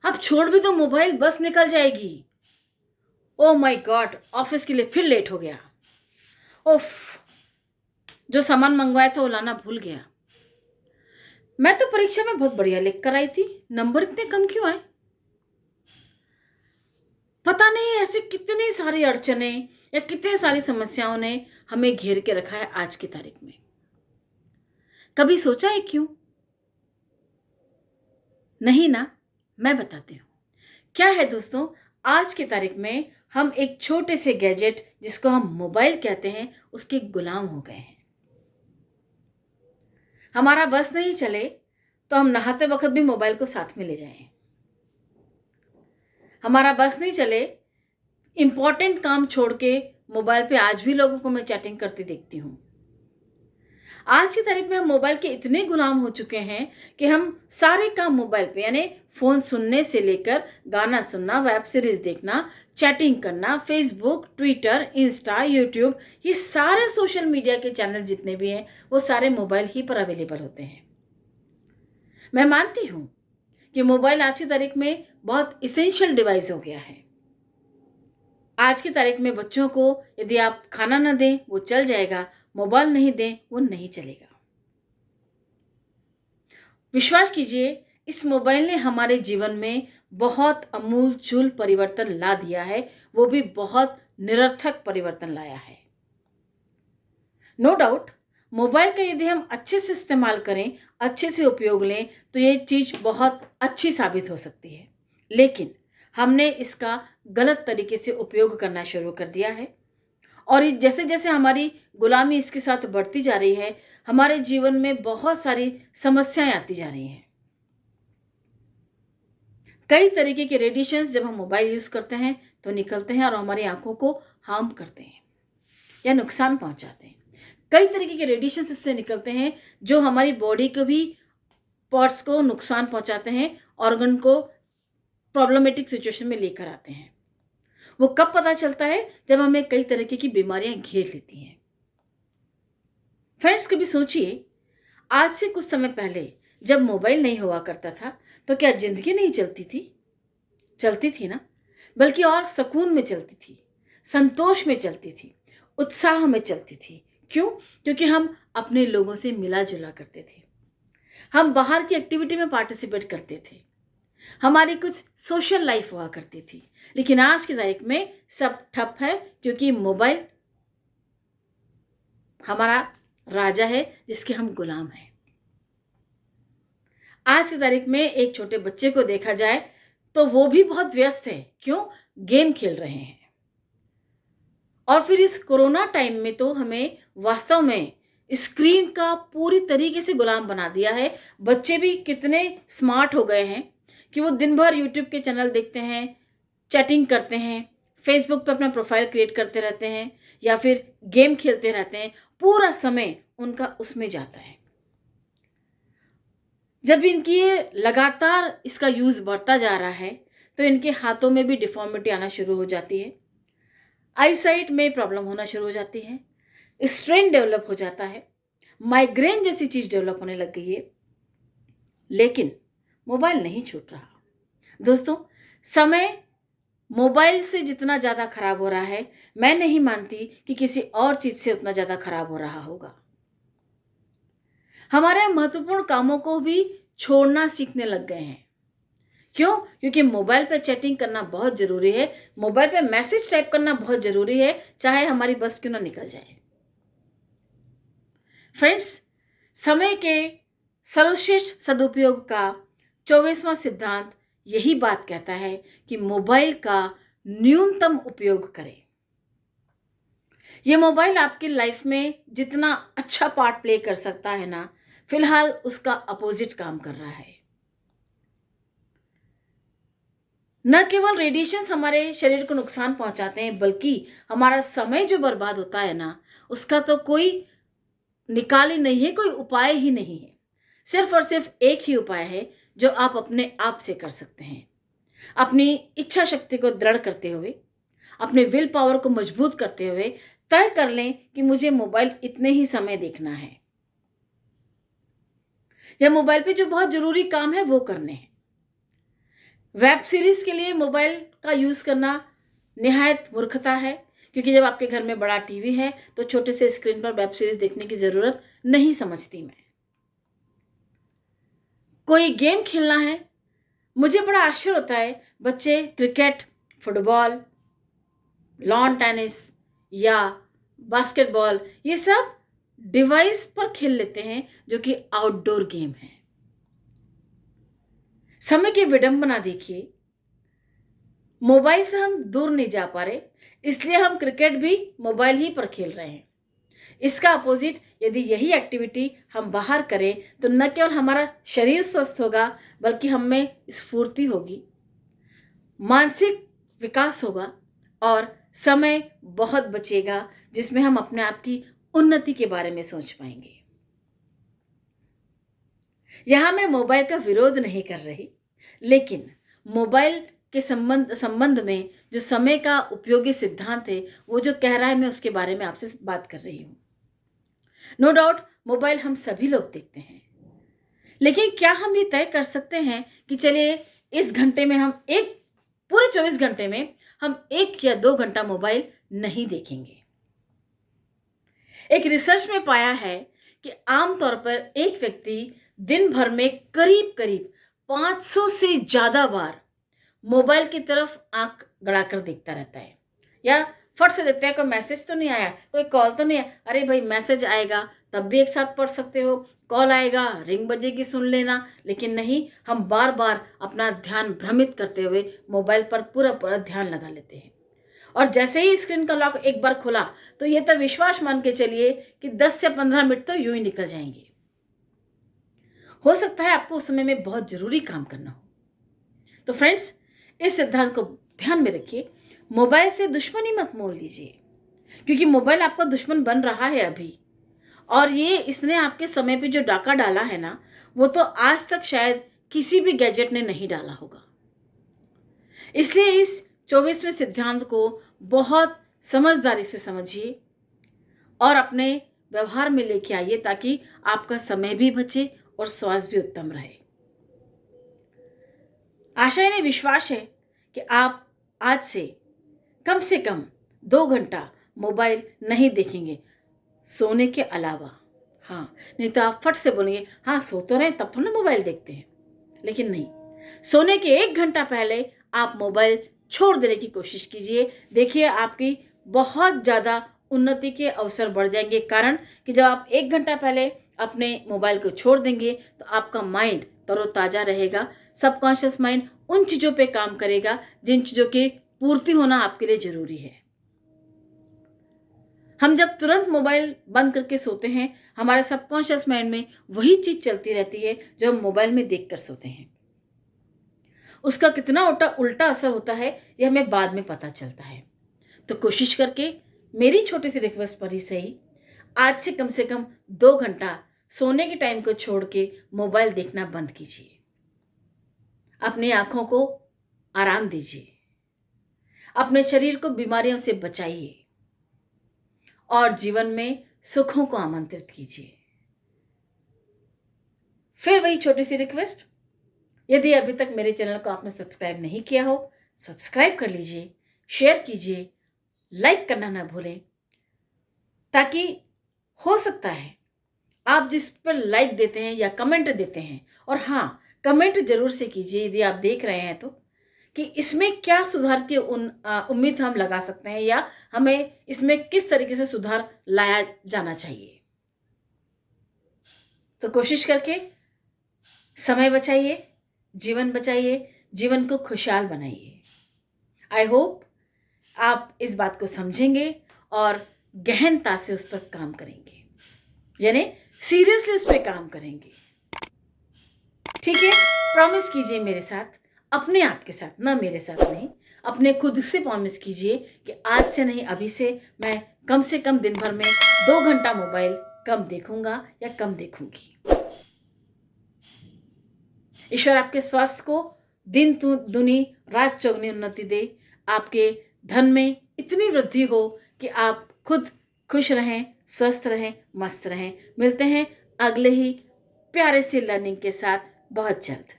अब छोड़ भी दो मोबाइल, बस निकल जाएगी। ओ माय गॉड, ऑफिस के लिए फिर लेट हो गया। ओफ, जो सामान मंगवाया था वो लाना भूल गया। मैं तो परीक्षा में बहुत बढ़िया लिख कर आई थी, नंबर इतने कम क्यों आए? पता नहीं ऐसे कितनी सारी अड़चने या कितनी सारी समस्याओं ने हमें घेर के रखा है आज की तारीख में। कभी सोचा है क्यों? नहीं ना, मैं बताती हूँ। क्या है दोस्तों, आज की तारीख में हम एक छोटे से गैजेट जिसको हम मोबाइल कहते हैं उसके गुलाम हो गए हैं। हमारा बस नहीं चले तो हम नहाते वक्त भी मोबाइल को साथ में ले जाएं। हमारा बस नहीं चले, इंपॉर्टेंट काम छोड़ के मोबाइल पे आज भी लोगों को मैं चैटिंग करती देखती हूँ। आज की तारीख में हम मोबाइल के इतने गुलाम हो चुके हैं कि हम सारे काम मोबाइल पे, यानी फोन सुनने से लेकर गाना सुनना, वेब सीरीज देखना, चैटिंग करना, फेसबुक, ट्विटर, इंस्टा, यूट्यूब, ये सारे सोशल मीडिया के चैनल जितने भी हैं वो सारे मोबाइल ही पर अवेलेबल होते हैं। मैं मानती हूँ कि मोबाइल आज की तारीख में बहुत इसेंशियल डिवाइस हो गया है। आज की तारीख में बच्चों को यदि आप खाना न दें वो चल जाएगा, मोबाइल नहीं दें वो नहीं चलेगा। विश्वास कीजिए, इस मोबाइल ने हमारे जीवन में बहुत अमूलचूल परिवर्तन ला दिया है, वो भी बहुत निरर्थक परिवर्तन लाया है। नो डाउट, मोबाइल का यदि हम अच्छे से इस्तेमाल करें, अच्छे से उपयोग लें तो ये चीज़ बहुत अच्छी साबित हो सकती है। लेकिन हमने इसका गलत तरीके से उपयोग करना शुरू कर दिया है और जैसे जैसे हमारी गुलामी इसके साथ बढ़ती जा रही है, हमारे जीवन में बहुत सारी समस्याएं आती जा रही हैं। कई तरीके के रेडिएशंस जब हम मोबाइल यूज़ करते हैं तो निकलते हैं और हमारी आंखों को हार्म करते हैं या नुकसान पहुंचाते हैं। कई तरीके के रेडिएशंस इससे निकलते हैं जो हमारी बॉडी को भी, पार्ट्स को नुकसान पहुंचाते हैं, ऑर्गन को प्रॉब्लमेटिक सिचुएशन में लेकर आते हैं। वो कब पता चलता है? जब हमें कई तरीके की बीमारियां घेर लेती हैं। फ्रेंड्स, कभी सोचिए, आज से कुछ समय पहले जब मोबाइल नहीं हुआ करता था तो क्या जिंदगी नहीं चलती थी? चलती थी ना, बल्कि और सुकून में चलती थी, संतोष में चलती थी, उत्साह में चलती थी। क्यों? क्योंकि हम अपने लोगों से मिला जुला करते थे, हम बाहर की एक्टिविटी में पार्टिसिपेट करते थे, हमारी कुछ सोशल लाइफ हुआ करती थी। लेकिन आज की तारीख में सब ठप है क्योंकि मोबाइल हमारा राजा है जिसके हम गुलाम हैं। आज की तारीख में एक छोटे बच्चे को देखा जाए तो वो भी बहुत व्यस्त है। क्यों? गेम खेल रहे हैं। और फिर इस कोरोना टाइम में तो हमें वास्तव में स्क्रीन का पूरी तरीके से गुलाम बना दिया है। बच्चे भी कितने स्मार्ट हो गए हैं कि वो दिन भर यूट्यूब के चैनल देखते हैं, चैटिंग करते हैं, फेसबुक पे अपना प्रोफाइल क्रिएट करते रहते हैं या फिर गेम खेलते रहते हैं। पूरा समय उनका उसमें जाता है। जब इनकी ये लगातार इसका यूज़ बढ़ता जा रहा है तो इनके हाथों में भी डिफॉर्मिटी आना शुरू हो जाती है, आईसाइट में प्रॉब्लम होना शुरू हो जाती है, स्ट्रेन डेवलप हो जाता है, माइग्रेन जैसी चीज़ डेवलप होने लग गई है। लेकिन मोबाइल नहीं छूट रहा। दोस्तों, समय मोबाइल से जितना ज़्यादा खराब हो रहा है, मैं नहीं मानती कि किसी और चीज़ से उतना ज़्यादा खराब हो रहा होगा। हमारे महत्वपूर्ण कामों को भी छोड़ना सीखने लग गए हैं। क्यों? क्योंकि मोबाइल पे चैटिंग करना बहुत ज़रूरी है, मोबाइल पे मैसेज टाइप करना बहुत ज़रूरी है, चाहे हमारी बस क्यों ना निकल जाए। फ्रेंड्स, समय के सर्वश्रेष्ठ सदुपयोग का 24वां सिद्धांत यही बात कहता है कि मोबाइल का न्यूनतम उपयोग करें। ये मोबाइल आपकी लाइफ में जितना अच्छा पार्ट प्ले कर सकता है ना, फिलहाल उसका अपोजिट काम कर रहा है। न केवल रेडिएशंस हमारे शरीर को नुकसान पहुंचाते हैं, बल्कि हमारा समय जो बर्बाद होता है ना, उसका तो कोई निकाल ही नहीं है, कोई उपाय ही नहीं है। सिर्फ और सिर्फ एक ही उपाय है जो आप अपने आप से कर सकते हैं। अपनी इच्छा शक्ति को दृढ़ करते हुए, अपने विल पावर को मजबूत करते हुए तय कर लें कि मुझे मोबाइल इतने ही समय देखना है, या मोबाइल पे जो बहुत जरूरी काम है वो करने हैं। वेब सीरीज़ के लिए मोबाइल का यूज़ करना निहायत मूर्खता है, क्योंकि जब आपके घर में बड़ा टीवी है तो छोटे से स्क्रीन पर वेब सीरीज़ देखने की ज़रूरत नहीं समझती मैं। कोई गेम खेलना है, मुझे बड़ा आश्चर्य होता है, बच्चे क्रिकेट, फुटबॉल, लॉन टेनिस या बास्केटबॉल ये सब डिवाइस पर खेल लेते हैं, जो कि आउटडोर गेम है। समय की विडंबना देखिए, मोबाइल से हम दूर नहीं जा पा रहे, इसलिए हम क्रिकेट भी मोबाइल ही पर खेल रहे हैं। इसका अपोजिट यदि यही एक्टिविटी हम बाहर करें तो न केवल हमारा शरीर स्वस्थ होगा, बल्कि हम में स्फूर्ति होगी, मानसिक विकास होगा और समय बहुत बचेगा, जिसमें हम अपने आप की उन्नति के बारे में सोच पाएंगे। यहाँ मैं मोबाइल का विरोध नहीं कर रही, लेकिन मोबाइल के संबंध में जो समय का उपयोगी सिद्धांत है, वो जो कह रहा है, मैं उसके बारे में आपसे बात कर रही हूँ। नो डाउट मोबाइल हम सभी लोग देखते हैं, लेकिन क्या हम ये तय कर सकते हैं कि चलिए इस घंटे में हम पूरे 24 घंटे में हम 1 या 2 घंटा मोबाइल नहीं देखेंगे। एक रिसर्च में पाया है कि आमतौर पर एक व्यक्ति दिन भर में करीब करीब 500 से ज़्यादा बार मोबाइल की तरफ आंख गड़ाकर देखता रहता है, या फट से देखते हैं कोई मैसेज तो नहीं आया, कोई कॉल तो नहीं आया। अरे भाई, मैसेज आएगा तब भी एक साथ पढ़ सकते हो, कॉल आएगा रिंग बजेगी सुन लेना, लेकिन नहीं, हम बार बार अपना ध्यान भ्रमित करते हुए मोबाइल पर पूरा पूरा ध्यान लगा लेते हैं। और जैसे ही स्क्रीन का लॉक एक बार खुला तो ये तो विश्वास मान के चलिए कि 10 से 15 मिनट तो यूं ही निकल जाएंगे। हो सकता है आपको उस समय में बहुत जरूरी काम करना हो। तो फ्रेंड्स, इस सिद्धांत को ध्यान में रखिए, मोबाइल से दुश्मनी मत मोल लीजिए, क्योंकि मोबाइल आपका दुश्मन बन रहा है अभी, और ये इसने आपके समय पे जो डाका डाला है ना, वो तो आज तक शायद किसी भी गैजेट ने नहीं डाला होगा। इसलिए इस 24वें सिद्धांत को बहुत समझदारी से समझिए और अपने व्यवहार में लेके आइए, ताकि आपका समय भी बचे और स्वास्थ्य भी उत्तम रहे। आशा यानी विश्वास है कि आप आज से कम 2 घंटा मोबाइल नहीं देखेंगे सोने के अलावा। हाँ, नहीं तो आप फट से बोलेंगे हाँ सो तो रहे तब थोड़ा मोबाइल देखते हैं, लेकिन नहीं, सोने के 1 घंटा पहले आप मोबाइल छोड़ देने की कोशिश कीजिए। देखिए आपकी बहुत ज़्यादा उन्नति के अवसर बढ़ जाएंगे, कारण कि जब आप 1 घंटा पहले अपने मोबाइल को छोड़ देंगे तो आपका माइंड तरोताज़ा रहेगा, सबकॉन्शियस माइंड उन चीज़ों पे काम करेगा जिन चीज़ों की पूर्ति होना आपके लिए ज़रूरी है। हम जब तुरंत मोबाइल बंद करके सोते हैं, हमारे सबकॉन्शियस माइंड में वही चीज़ चलती रहती है जो हम मोबाइल में देख कर सोते हैं। उसका कितना उल्टा असर होता है ये हमें बाद में पता चलता है। तो कोशिश करके, मेरी छोटी सी रिक्वेस्ट पर ही सही, आज से कम 2 घंटा सोने के टाइम को छोड़ के मोबाइल देखना बंद कीजिए। अपनी आंखों को आराम दीजिए, अपने शरीर को बीमारियों से बचाइए और जीवन में सुखों को आमंत्रित कीजिए। फिर वही छोटी सी रिक्वेस्ट, यदि अभी तक मेरे चैनल को आपने सब्सक्राइब नहीं किया हो, सब्सक्राइब कर लीजिए, शेयर कीजिए, लाइक करना ना भूलें, ताकि हो सकता है आप जिस पर लाइक देते हैं या कमेंट देते हैं, और हाँ, कमेंट जरूर से कीजिए यदि आप देख रहे हैं तो, कि इसमें क्या सुधार की उम्मीद हम लगा सकते हैं, या हमें इसमें किस तरीके से सुधार लाया जाना चाहिए। तो कोशिश करके समय बचाइए, जीवन बचाइए, जीवन को खुशहाल बनाइए। आई होप आप इस बात को समझेंगे और गहनता से उस पर काम करेंगे, यानी सीरियसली उस पर काम करेंगे। ठीक है, प्रॉमिस कीजिए मेरे साथ, अपने आप के साथ, ना मेरे साथ नहीं, अपने खुद से प्रॉमिस कीजिए कि आज से नहीं, अभी से मैं कम से कम दिन भर में 2 घंटा मोबाइल कम देखूंगा या कम देखूंगी। ईश्वर आपके स्वास्थ्य को दिन दुनी रात चौगनी उन्नति दे, आपके धन में इतनी वृद्धि हो कि आप खुद खुश रहें, स्वस्थ रहें, मस्त रहें। मिलते हैं अगले ही प्यारे से लर्निंग के साथ बहुत जल्द।